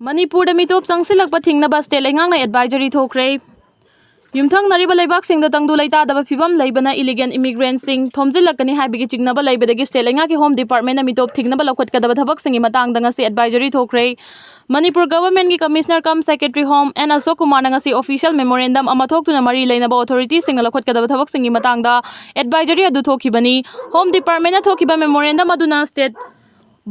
Manipur mitop changsilakpa thingnaba state laingangna advisory thokre. Yumthang nariba laibak-singda tangdu laitadaba phibam laibana illegal immigrants sing thomjilakani haibigi chingnaba laibadagi state laingaki home department na mitop thingnaba laukhatkadaba thabaksingi matangda ngasi advisory thokre. Manipur government ki commissioner cum secretary home and Ashok Kumar ngasi official memorandum ama thoktuna mari lainaba authorities sing laukhatkadaba thabaksingi matangda advisory adu thokhibani. Home department na thokhiba memorandum aduna state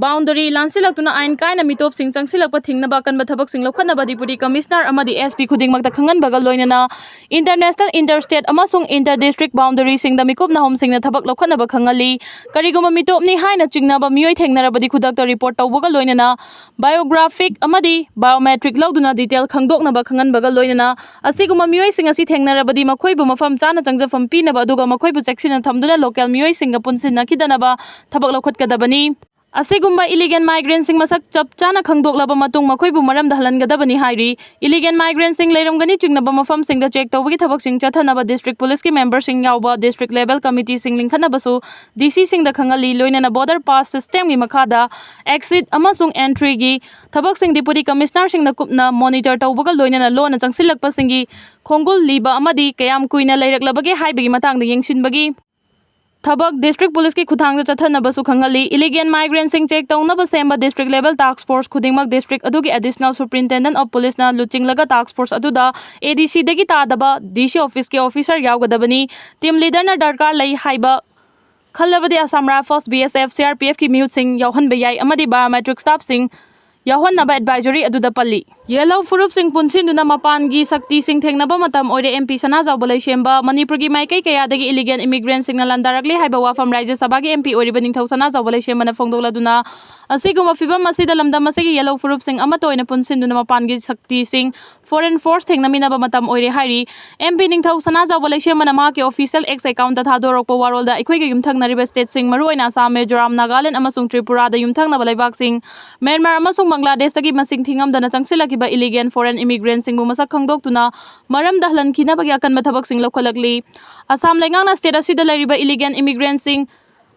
boundary lansilakuna ain kaina mitop sing changsilakpa thingnaba Akanba thabak sing lokhanaba deputy commissioner amadi SP khudingmakta khanganbaga loinana international interstate amasung interdistrict boundary sing da mikop na hom sing na thabak lokhanaba khangali kariguma mitop ni haina chingnaba miyoi thengnarabadi khudakta report tawbaga loinana biographic amadi biometric lauduna detail khangdoknaba khanganbaga loinana asiguma miyoi sing asi thengnarabadi makhoibu mafam chana changjafam pinaba aduga makhoibu cheksina thamduna local miyoi singa punsinna khidanaba thabak lokhatkadabani. Asigumba illegal migrants sing masak chap chana khangdoklaba matung makhoibu maramda halangadabani hairi illegal migrants sing leiramgani chingnaba mafam singda check tawbagi thabak sing chathanaba district police ki member sing yawba district level committee sing linkhanaba DC sing da khangali loinana border pass system gi makhada exit amasung entry gi thabak sing deputy commissioner sing na kupna monitor tawbaga loinana lona changsilakpa singi khongol liba amadi kayam kuina leiraklabagi haibagi matangda yengsinbagi Thabak district police ki khuthang da chathanaba su khangali illegal migrants sing check tawnaba semba district level task force khudingmak district adugi additional superintendent of police na luchinglaga task force aduda ADC dagi tadaba DC office ke officer yawgadabani team leader na darkar lai haiba khallabadi Assam Rifles BSF CRPF ki mihut sing yawhanba yai amadi biometric staff sing Yahwanaba advisory aduda pali. Yellow furup sing punsinduna mapangi sakti sing thengnaba matam oire MP sana zawbalai shemba Manipur gi maikai kayadagi illegal immigrants sing nalandarakli haiba wafam Rajya Sabha gi MP oire baningthau sana zawbalai shemba na phongdokladuna asiguma fibam asida lamdam asigi yellow furup sing amato oina punsinduna mapangi sakti sing foreign force thengnaminaba matam oire hairi MP ningthau sana zawbalai shemba na ma ke official X account ta thadorokpa warolda ikhoi gi yumthangnariba state sing maru oina Assam Mizoram Nagaland amasung Tripura da yumthangnaba laibak sing Myanmar amasung Bangladesh tagi masing thingamdana changsilakiba illegal foreign immigrants sing bu masak khangdoktuna maram dahlan khinabagi Akanba thabak sing lokhalakli Assam laingangna state asida lairiba illegal immigrants sing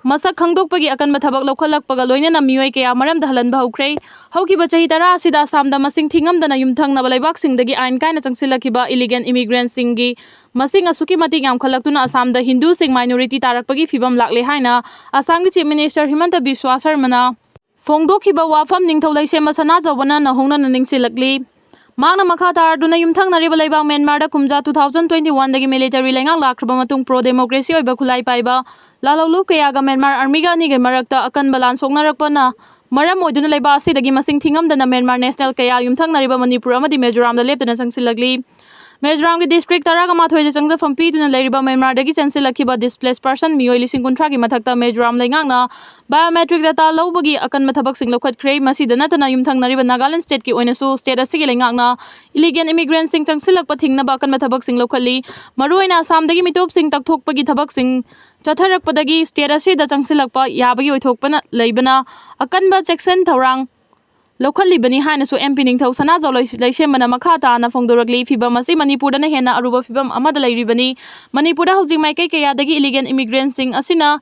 masak khangdokpagi Akanba thabak lokhalakpaga loinana miyoi kaya maram dahlan ba haukrei haukiba chahi tara asida Assam da masing thingamdana yumthangnaba laibak sing dagi ain kaina changsilakiba illegal immigrants sing gi masing asuki mati yam khalaktuna Assam da Hindu sing minority tarakpagi fibam lakle haina Assam gi chief minister Himanta Biswa Sarmana Fongdokhiba wafam ningthau laisema sana zawbana na hongna na ningsilakli Magna makha tarduna yumthangnariba laibak Myanmar da kumja 2021 dagi military laingang lakraba matung pro democracy oiba khulai paiba lalawlu kayaga Myanmar army ga ni ge marakta Akanba lan soknarakpana maram oiduna laiba asidagi masing thingamdana Myanmar national kaya yumthangnariba Manipur amadi Mizoram da leptana changsilakli Mizoram ki district taraga mathoi changja fampi tuna lairiba Myanmar dagi chansilakiba displaced person miyoi lising kunthra gi mathakta Mizoram laingangna biometric data lawbagi Akanba thabak sing lokhatkhrei masida natana yumthangnariba Nagaland state ki oinasu state asigi laingangna illegal immigrants sing changsilakpa thingnaba Akanba thabak sing lokhali maruoina Assam dagi mitop sing takthokpagi thabak sing chatharakpadagi state asida changsilakpa yabagi oithokpana leibana Akanba section thorang Locally bani haina su MP ningthau sana zawlai laisembana makha ta na phongdorakli fibam asi Manipur da na hena aruba fibam amada lairibani Manipur da hojing maikai kaya dagi illegal immigrants sing asina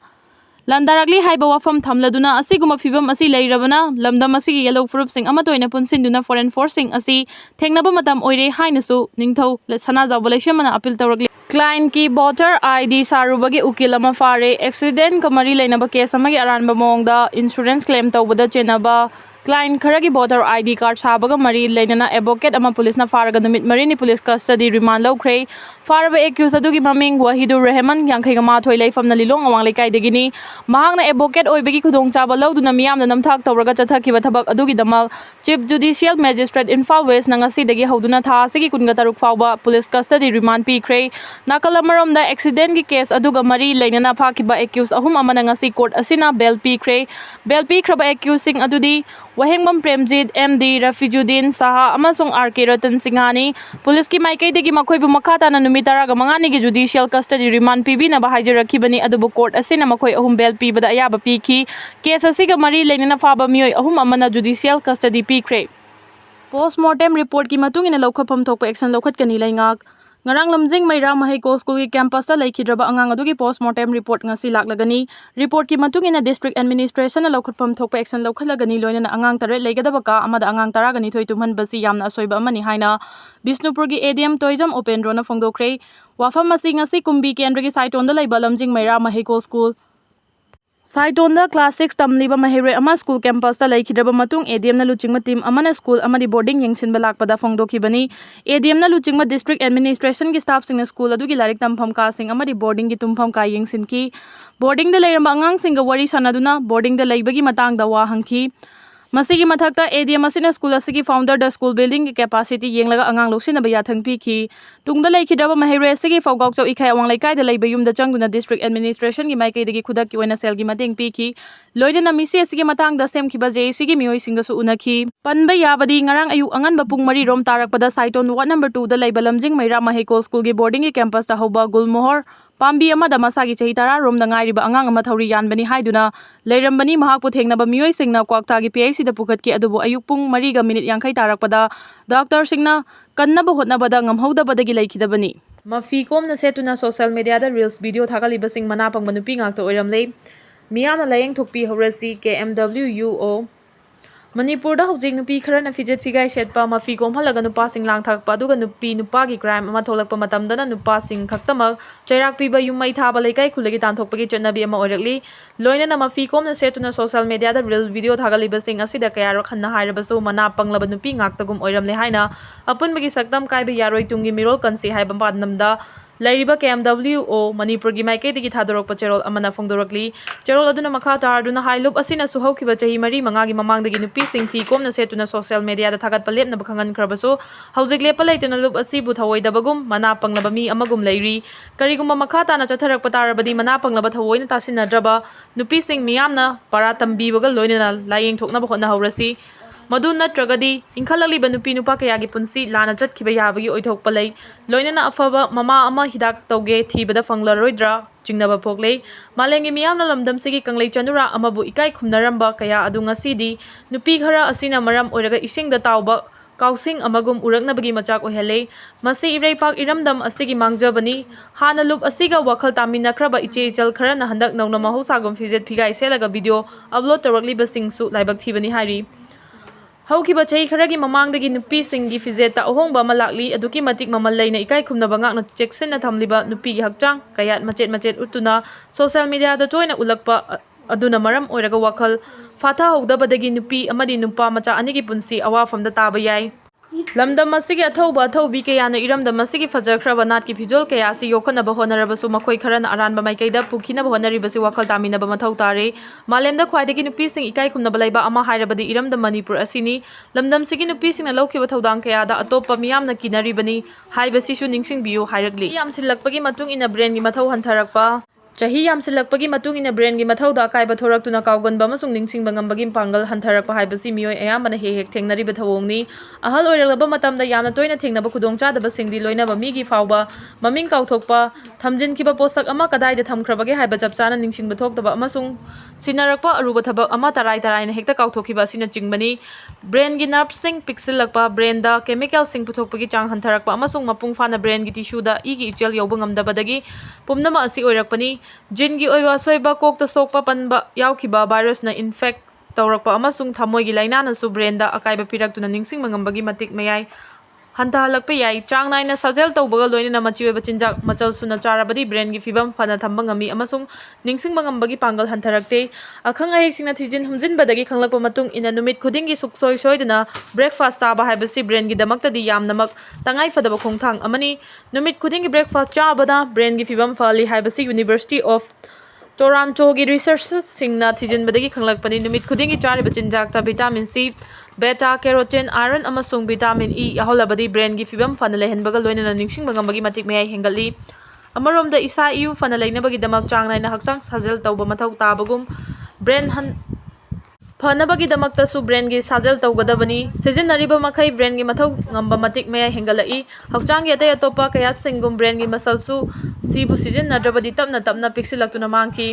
landarakli haiba wafam thamladuna asiguma fibam asi lairabana lamdam asi yellow furup sing amatoina punsinduna foreign force sing asi thengnaba matam oire haina su ningthau sana zawbalai shemana appeal tawrakli client ki voter ID sarubagi ukil ama fare accident kamari lainaba case amagi aranba mongda insurance claim tawbada chenaba Client kharagi voter ID card sabaga mari lainana advocate ama police na faraga numit marini police custody remand lawkhrei faraba accused adugi maming Wahidur Rahman yangkhaiga mathoi laifam na lilong awang laikai degini mahangna advocate oibagi khudong chaba lawduna miyamna namthak tawraga chathakiba thabak adugi damak chief judicial magistrate Imphal West na ngasi dagi hoduna tha asigi kunga taruk fawba police custody remand pikhrei nakalamarom da accident gi case aduga mari lainana phakiba accused ahum amana ngasi court asina bail pikhrei bail pikraba accused sing adudi Wahengbam Premjit MD Rafijuddin Saha amasung RK Ratan Singhani police ki maikai degi makhoibu makhata na numitaraga mangani gi judicial custody remand pibi na bahaijarakibani adubu court asina makhoi ahum bail pibada ayaba pikhi case asiga mari lainana faba miyoi ahum amana judicial custody pikhrei postmortem report ki matungina laukhapam thokpa action laukhatkani laingak Ngarang lamjing Maira Mahiko School ki campus ta laikhidraba angang adugi postmortem report ngasi laklagani. Report ki matungina district administration na laukhutpam thokpa action laukhalagani loina na angang tare leigadaba ka amada angang taragani thoi tumhan basi yamna asoiba amani haina Bisnupur gi ADM Toijam Open Rona Fongdokre. Wafam masi ngasi kumbi kendra gi saiton da laiba lamjing Maira Mahiko School. Saitonda class 6 tamliba mahire ama school campus ta laikhidraba matung ADM na luchingma team amana school amadi boarding yengsinba lakpada fongdokhibani ADM na luchingma district administration gi staff singna school adugi larik tampham ka sing amadi boarding gi tumpham ka yengsinki boarding da leiramba angang singa wari sanaduna boarding da leibagi matang da wa hangki Masigi mathakta ADM asina school asigi founder the school building ki capacity yenglaga angang loksinaba yathang pikhi tungda laikhidraba mahire asigi fawgak chau ikhai awang laikai da leiba yumda changduna district administration gi maikei dagi khudak ki oina sel gi mateng pikhi loidana misi asigi matang da semkhiba JC gi mioi singa su unakhi panba yabadi ngarang ayuk angan bapung mari rom tarakpada saiton ward number 2 da leiba lamjing Maira Mahiko school gi boarding gi campus ta hoba gulmohor Pambi amada masagi chahi tara rom da ngairiba angang ama thauri yanbani haiduna leirambani mahakpu thengnaba mioi singna kwakta gi PIC da pukhat ki adubu ayuk pung 4 ga minute yankhai tarakpada doctor singna kannaba hotnabada ngamhodabadagi laikhidabani mafi komna setuna social media da reels video thagaliba sing manapang manupi ngakta oiramle miyamna layeng thokpi horasi KMWUO Manipur da hojing nupi kharana fijet figai setpa mafi komhalaga nupa sing lang thakpa aduga nupi nupa gi crime ama tholakpa matamdana nupa sing khaktamak chairak piba yumai thaba laikai khulagi tanthokpagi chennabi ama oirakli loina na mafi komna setuna social media da real video thagaliba sing asida kayaro khanna hairabasu mana panglaba nupi ngaktagum oiramle haina apunbagi saktam kaiba yaroi tungi mirol kansi haiba padnamda Lairiba KMWO Manipur gi maikei digi thadorok pacherol amana fongdorakli cherol aduna makha tarduna hailup asina suhaukiba chahi mari manga gi mamang dagi nupi sing fi komna setuna social media da thagat palep na bakhangan khrabaso haujik lepa laituna lup asi bu thawoi dabagum mana panglaba mi amagum lairi kariguma makha ta na chatharak patarabadi mana panglaba thawoi na tasina draba nupi sing miyamna para tambi bagal loina layeng thokna bakhona haurasi Madu natragadi inkhalaliba nupi nupa kayagi punsi lana chatkhiba yabagi oithokpa lei loinana afaba mama ama hidak tauge thibada fanglaroidra jingnaba phoklei malengi miyamna lamdam sigi kanglei chanura amabu ikai khumnaramba kaya adu ngasidi nupi khara asina maram oiraga isingda tauba kausing amagum uraknabagi machak ohelei masi iraipak iramdam asigi mangjabani hana lup asiga wakhal taminakraba iche ichal khara na handak nauna mahosagum fijet phigai selaga video upload torakli basingsu laibak thibani hari Haukiba chahi kharagi mamangdagi nupi singi fizeta ohongba malakli aduki matik mamal laina ikai khumnaba ngakna checksin na thamliba nupi gi hakchang kayat machet utuna social media da toina ulakpa aduna maram oiraga wakhal fatha hogdabadagi nupi amadi nupa macha anigi punsi awafamda taba yai Lamdam masigi athauba athaubi kayana iramdam masigi fajarkraba natki phijol kayasi yokhanaba honarabasu makhoi kharana aranba maikaida pukhinaba honaribasi wakhal taminaba mathau tare malemda khwaidagi nupi sing ikai khumnaba laiba ama hairabadi iramdam Manipur asini lamdam sigi nupi singna laukiba thaudang kayada atoppa miyamna kinaribani haibasi su ningsing biu hairagli yamsilakpagi matung ina brain gi mathau hantarakpa Chahi yamsilakpagi matung ina brain gi mathauda akaiba thoraktuna kaugonba amasung ningsingba ngambagi pangal hantarakpa haibasi mioi ayamana hek thengnariba thawongni ahal oiraglaba matamda yamna toina thengnaba khudongchadaba singdi loinaba migi fawba maming kauthokpa thamjinkiba posak ama kadaida thamkhrabage haiba chapchana ningsingba thokdaba amasung sinarakpa aruba thabak ama tarai na hekta kauthokhiba asina chingbani brain gi nerve sing pixilakpa brain da chemical sing puthokpagi chang hantarakpa amasung mapung fana brain gi tissue da igi ichel yoba ngamdabadagi pumnama asi oirakpani Jingi oiwa soiba kokta sokpa panba yaukhiba virus na infect taurakpa amasung thamoigi laina na su brain da akaiba piraktuna ningsing mangambagi matik mayai hanta halakpa yai chang naina sajel taubaga loina machi oiba chinjak machal suna charabadi brain gi fibam fana thamba ngami amasung ningsing mangambagi pangal hantarakte akhang ahek singna thijin humjin badagi khanglakpa matung ina numit khudingi suksoi soiduna breakfast saba haibasi brain gi damakta di yamnamak tangai fadaba khongthang amani numit khudingi breakfast chabada brain gi fibam fali haibasi University of Toronto gi researchers singna thijin badagi khanglakpani numit khudingi chariba chinjakta vitamin C beta carotene iron amasung vitamin E yaholabadi brain gi fibam fana lehenbaga loina ningsing mangambagi matik mayai hengali amaromda isa iu fana leinabagi damak chang naina hakchang sajel tauba mathau tabagum brain fanabagi damakta su brain gi sajel taugadabani sizinariba makhai brain gi mathau ngamba matik mayai hengalai hakchang gi atai atopa kaya singum brain gi masal su sibu sizinnadrabadi tapna pixilak tuna mangki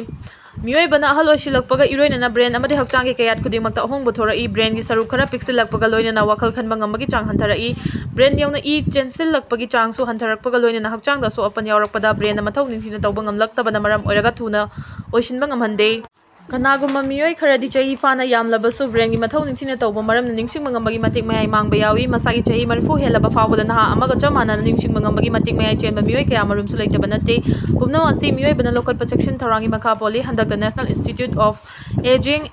ꯃꯤꯑꯣꯏꯕꯅ ꯑꯍꯜ ꯑꯣꯏꯁꯤꯜꯂꯛꯄꯒ ꯏꯔꯣꯏꯅꯅ brain ꯑꯃꯗꯤ ꯍꯛꯆꯥꯡꯒꯤ ꯀꯌꯥꯠ ꯈꯨꯗꯤꯡꯃꯛꯇ ꯑꯍꯣꯡꯕ ꯊꯣꯔꯛꯏ꯫ ꯕ꯭ꯔꯦꯟꯒꯤ ꯁꯔꯨꯛ ꯈꯔ ꯄꯤꯛꯁꯤꯜꯂꯛꯄꯒ ꯂꯣꯏꯅꯅ ꯋꯥꯈꯜ ꯈꯟꯕ ꯉꯝꯕꯒꯤ ꯆꯥꯡ ꯍꯟꯊꯔꯛꯏ꯫ ꯕ꯭ꯔꯦꯟ ꯌꯧꯅ ꯏ ꯆꯦꯟꯁꯤꯜꯂꯛꯄꯒꯤ ꯆꯥꯡꯁꯨ ꯍꯟꯊꯔꯛꯄꯒ ꯂꯣꯏꯅꯅ ꯍꯛꯆꯥꯡꯗ ꯑꯁꯣꯛ-ꯑꯄꯟ ꯌꯥꯎꯔꯛꯄꯗ ꯕ꯭ꯔꯦꯟꯅ ꯃꯊꯧ ꯅꯤꯡꯊꯤꯅ ꯇꯧꯕ ꯉꯝꯂꯛꯇꯕꯅ ꯃꯔꯝ ꯑꯣꯏꯔꯒ ꯊꯨꯅ ꯑꯣꯏꯁꯤꯟꯕ ꯉꯝꯍꯟꯗꯦ꯫ ꯀꯅꯥꯒꯨꯝꯕ ꯃꯤꯑꯣꯏ ꯈꯔꯗꯤ ꯆꯍꯤ ꯐꯥꯅ ꯌꯥꯝꯂꯕꯁꯨ ꯕ꯭ꯔꯦꯟꯒꯤ ꯃꯊꯧ ꯅꯤꯡꯊꯤꯅ ꯇꯧꯕ ꯃꯔꯝꯅ ꯅꯤꯡꯁꯤꯡꯕ ꯉꯝꯕꯒꯤ ꯃꯇꯤꯛ ꯃꯌꯥꯏ ꯃꯥꯡꯕ ꯌꯥꯎꯏ꯫ ꯃꯁꯥꯒꯤ ꯆꯍꯤ 40 ꯍꯦꯜꯂꯕ ꯐꯥꯎꯕꯗ ꯅꯍꯥ ꯑꯃꯒ ꯆꯞ ꯃꯥꯟꯅꯅ ꯅꯤꯡꯁꯤꯡꯕ ꯉꯝꯕꯒꯤ ꯃꯇꯤꯛ ꯃꯌꯥꯏ ꯆꯦꯟꯕ ꯃꯤꯑꯣꯏ ꯀꯌꯥꯃꯔꯨꯝꯁꯨ ꯂꯩꯇꯕ ꯅꯠꯇꯦ꯫ ꯄꯨꯝꯅꯃꯛ ꯑꯁꯤ ꯃꯤꯑꯣꯏꯕꯅ ꯂꯧꯈꯠꯄ ꯆꯦꯛꯁꯤꯟ ꯊꯧꯔꯥꯡꯒꯤ ꯃꯈꯥ ꯄꯣꯜꯂꯤ꯫ ꯍꯟꯗꯛꯇ ꯅꯦꯁꯅꯦꯜ ꯏꯟꯁꯇꯤꯇ꯭ꯌꯨꯠ ꯑꯣꯐ ꯑꯦꯖꯤꯡ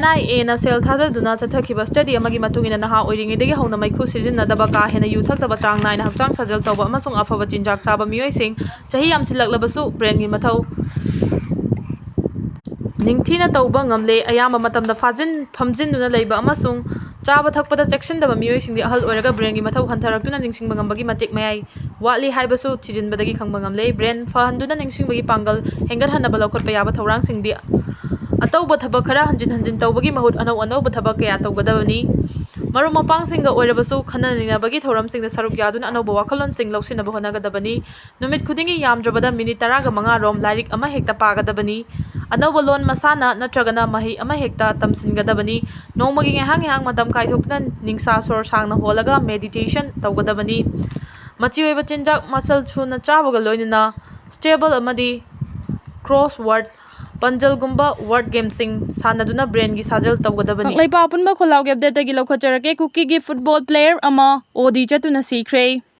(NIA)ꯅ ꯁꯦꯜ ꯊꯥꯗꯗꯨꯅ ꯆꯠꯊꯈꯤꯕ ꯁ꯭ꯇꯗꯤ ꯑꯃꯒꯤ ꯃꯇꯨꯡꯏꯟꯅ ꯅꯍꯥ ꯑꯣꯏꯔꯤꯉꯩꯗꯒꯤ ꯍꯧꯅ ꯃꯩꯈꯨ ꯁꯤꯖꯤꯟꯅꯗꯕ, ꯀꯥ ꯍꯦꯟꯅ ꯌꯨ ꯊꯛꯇꯕ, ꯆꯥꯡ ꯅꯥꯏꯅ ꯍꯛꯆꯥꯡ ꯁꯥꯖꯦꯜ ꯇꯧꯕ ꯑꯃꯁꯨꯡ ꯑꯐꯕ ꯆꯤꯟꯖꯥꯛ ꯆꯥꯕ ꯃꯤꯑꯣꯏꯁꯤꯡ ꯆꯍꯤ ꯌꯥꯝꯁꯤꯜꯂꯛꯂꯕꯁꯨ ꯕ꯭ꯔꯦꯟꯒꯤ ꯃꯊꯧ ꯅꯤꯡꯊꯤꯅ ꯇꯧꯕ ꯉꯝꯂꯦ꯫ ꯑꯌꯥꯝꯕ ꯃꯇꯝꯗ ꯐꯝꯖꯤꯟꯗꯨꯅ ꯂꯩꯕ ꯑꯃꯁꯨꯡ ꯆꯥꯕ ꯊꯛꯄꯗ ꯆꯦꯛꯁꯤꯟꯗꯕ ꯃꯤꯑꯣꯏꯁꯤꯡꯗꯤ ꯑꯍꯜ ꯑꯣꯏꯔꯒ ꯕ꯭ꯔꯦꯟꯒꯤ ꯃꯊꯧ ꯍꯟꯊꯔꯛꯇꯨꯅ ꯅꯤꯡꯁꯤꯡꯕ ꯉꯝꯕꯒꯤ ꯃꯇꯤꯛ ꯃꯌꯥꯏ ꯋꯥꯠꯂꯤ ꯍꯥꯏꯕꯁꯨ ꯊꯤꯖꯤꯟꯕꯗꯒꯤ ꯈꯪꯕ ꯉꯝꯂꯦ꯫ ꯕ꯭ꯔꯦꯟ ꯐꯍꯟꯗꯨꯅ ꯅꯤꯡꯁꯤꯡꯕꯒꯤ ꯄꯥꯡꯒꯜ ꯍꯦꯟꯒꯠꯍꯟꯅꯕ ꯂꯧꯈꯠꯄ ꯌꯥꯕ ꯊꯧꯔꯥꯡꯁꯤꯡꯗꯤ ꯑꯇꯧꯕ ꯊꯕꯛ ꯈꯔ ꯍꯟꯖꯤꯟ ꯍꯟꯖꯤꯟ ꯇꯧꯕꯒꯤ ꯃꯍꯨꯠ ꯑꯅꯧ-ꯑꯅꯧꯕ ꯊꯕꯛ ꯀꯌꯥ ꯇꯧꯒꯗꯕꯅꯤ꯫ ꯃꯔꯨꯞ-ꯃꯄꯥꯡꯁꯤꯡꯒ ꯑꯣꯏꯔꯕꯁꯨ ꯈꯟꯅ-ꯅꯩꯅꯕꯒꯤ ꯊꯧꯔꯝꯁꯤꯡꯗ ꯁꯔꯨꯛ ꯌꯥꯗꯨꯅ ꯑꯅꯧꯕ ꯋꯥꯈꯜꯂꯣꯟꯁꯤꯡ ꯂꯧꯁꯤꯟꯅꯕ ꯍꯣꯠꯅꯒꯗꯕꯅꯤ꯫ ꯅꯨꯃꯤꯠ ꯈꯨꯗꯤꯡꯒꯤ ꯌꯥꯝꯗ꯭ꯔꯕꯗ ꯃꯤꯅꯤꯠ 10 ꯔꯣꯝ ꯂꯥꯏꯔꯤꯛ ꯑꯃꯍꯦꯛꯇ ꯄꯥꯒꯗꯕꯅꯤ꯫ ꯑꯅꯧꯕ ꯂꯣꯟ ꯃꯁꯥꯟꯅ ꯅꯠꯇ꯭ꯔꯒꯅ ꯃꯍꯩ ꯑꯃꯍꯦꯛꯇ ꯇꯝꯁꯤꯟꯒꯗꯕꯅꯤ꯫ ꯅꯣꯡꯃꯒꯤ ꯉꯥꯏꯍꯥꯛ-ꯉꯥꯏꯍꯥꯛ ꯃꯇꯝ ꯀꯥꯏꯊꯣꯛꯇꯨꯅ ꯅꯤꯡꯁꯥ ꯁꯣꯔ ꯁꯥꯡꯅ ꯍꯣꯜꯂꯒ ꯃꯦꯗꯤꯇꯦꯁꯟ ꯇꯧꯒꯗꯕꯅꯤ꯫ ꯃꯆꯤ ꯑꯣꯏꯕ ꯆꯤꯟꯖꯥꯛ, ꯃꯆꯜ ꯁꯨꯅ ꯆꯥꯕꯒ ꯂꯣꯏꯅꯅ ꯁ꯭ꯇꯦꯕꯜ ꯑꯃꯗꯤ ꯀ꯭ꯔꯣꯁꯋꯥꯔꯗ ꯄꯖꯜꯒꯨꯝꯕ ꯋꯥꯔꯗ ꯒꯦꯝꯁꯤꯡ ꯁꯥꯟꯅꯗꯨꯅ ꯕ꯭ꯔꯦꯟꯒꯤ ꯁꯥꯖꯦꯜ ꯇꯧꯒꯗꯕꯅꯤ꯫ ꯀꯪꯂꯩꯄꯥꯛ ꯑꯄꯨꯟꯕ ꯈꯣꯜꯂꯥꯎꯒꯤ ꯑꯞꯗꯦꯠꯇꯒꯤ ꯂꯧꯈꯠꯆꯔꯛꯀꯦ꯫ ꯀꯨꯀꯤꯒꯤ ꯐꯨꯠꯕꯣꯜ ꯄ꯭ꯂꯦꯌꯔ ꯑꯃ ꯑꯣꯗꯤ ꯆꯠꯇꯨꯅ ꯁꯤꯈ꯭ꯔꯦ꯫